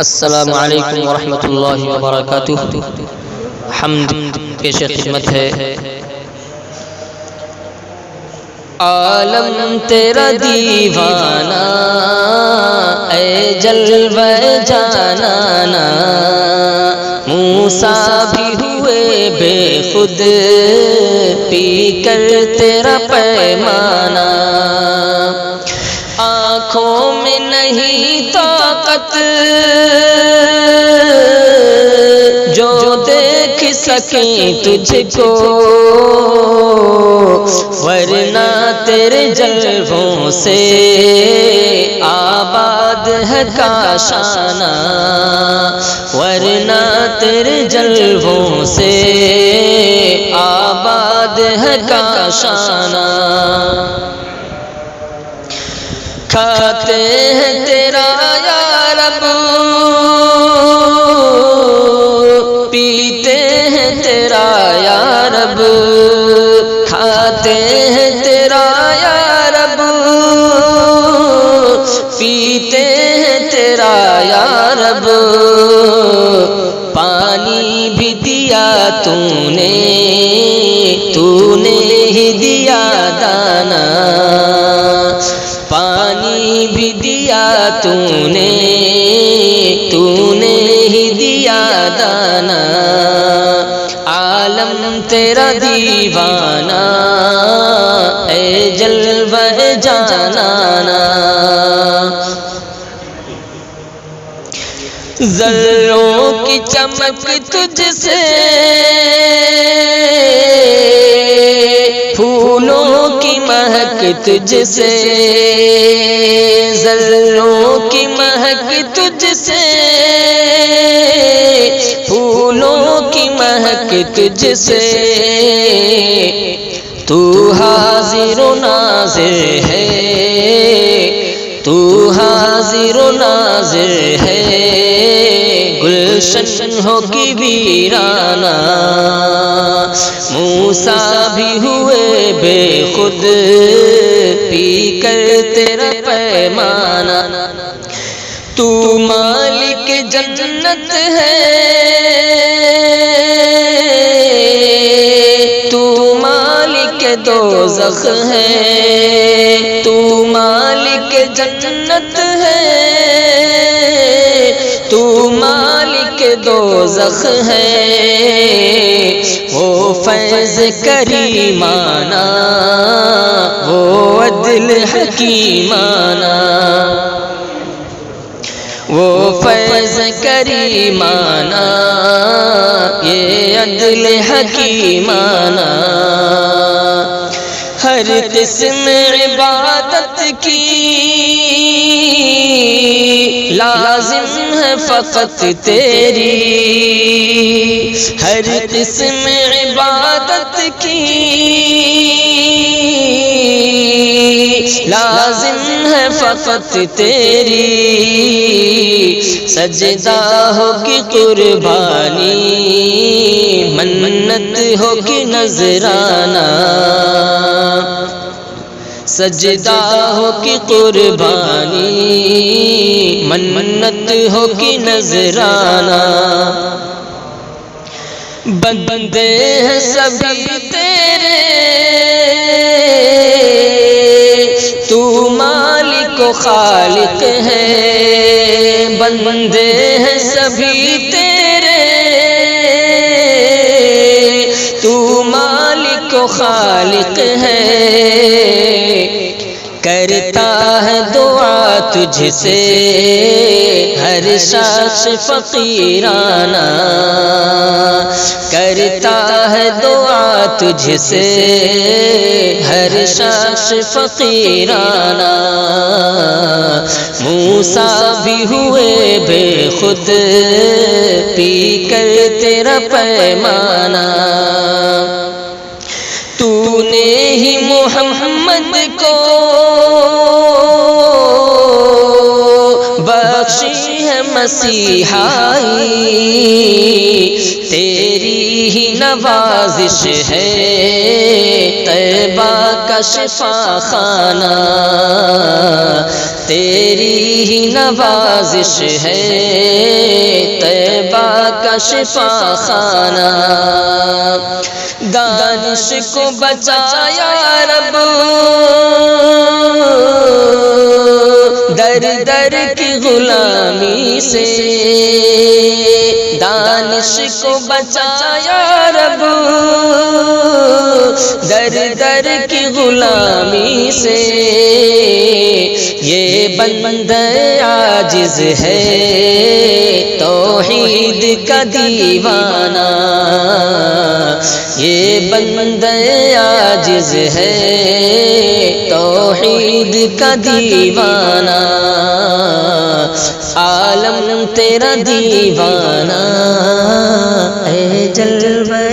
السلام علیکم ورحمۃ اللہ وبرکاتہ۔ حمد پیش خدمت ہے۔ عالم تیرا دیوانہ اے جلوہ جانانا، موسیٰ بھی ہوئے بے خود پی کر تیرا پیمانہ، آنکھوں میں نہیں طاقت جو دیکھ سکیں تجھ کو، ورنہ تیرے جلووں سے آباد ہے کاشانہ، ورنہ تیرے جلووں سے آباد ہے کاشانہ۔ کھاتے ہیں تیرا یا رب، پیتے ہیں تیرا یا رب، کھاتے ہیں تیرا یا رب، پیتے ہیں تیرا یا رب، پانی بھی دیا تو نے ہی دیا دانا، پانی بھی دیا تو نے ہی دیا دانا، عالم تیرا دیوانہ اے جلوہ جانانا۔ ذروں کی چمک تجھ سے، پھولوں کی مہک تجھ سے، ذروں کی مہک تجھ سے، پھولوں کی مہک تجھ سے، تو حاضر و ناظر ہے، تو حاضر و ناظر ہے، گلشن ہو کی ویرانہ، موسیٰ بھی ہوئے بے خود پی کر تیرا پیمانہ، تو مالک جنت ہے، تو مالک دوزخ ہے، تو مالک جنت ہے، تو مالک دوزخ ہے، وہ فیض کریمانہ، وہ عدل حکیمانہ، وہ فیض کریمانہ، یہ عدل حکیمانہ، ہر قسم عبادت کی لازم ہے فقط تیری، ہر قسم عبادت کی لازم ہے فقط تیری، سجدہ ہو کی قربانی، منت ہو کی نذرانہ، سجدہ ہو کی قربانی، منت ہو کی نذرانہ، بندے ہیں سبھی تیرے، تو مالک و خالق ہے، بندے ہیں سبھی تیرے، تو مالک و خالق ہے، کرتا ہے دعا تجھ سے ہر شخص فقیرانہ، کرتا ہے دعا تجھ سے ہر شخص فقیرانہ، موسیٰ بھی ہوئے بے خود پی کر تیرا پیمانہ، تو نے ہی محمد کو بخشی ہے مسیحائی، تیری ہی نوازش ہے طیبہ کا شفا خانہ، تیری ہی نوازش ہے طیبہ کا شفا خانہ، دانش کو بچایا رب در در کی غلامی سے، دانش کو بچایا رب در در کی غلامی سے، یہ بندہ عاجز ہے توحید کا دیوانہ، یہ بندہ عاجز ہے توحید کا دیوانہ، عالم تیرا دیوانہ، اے جلوہ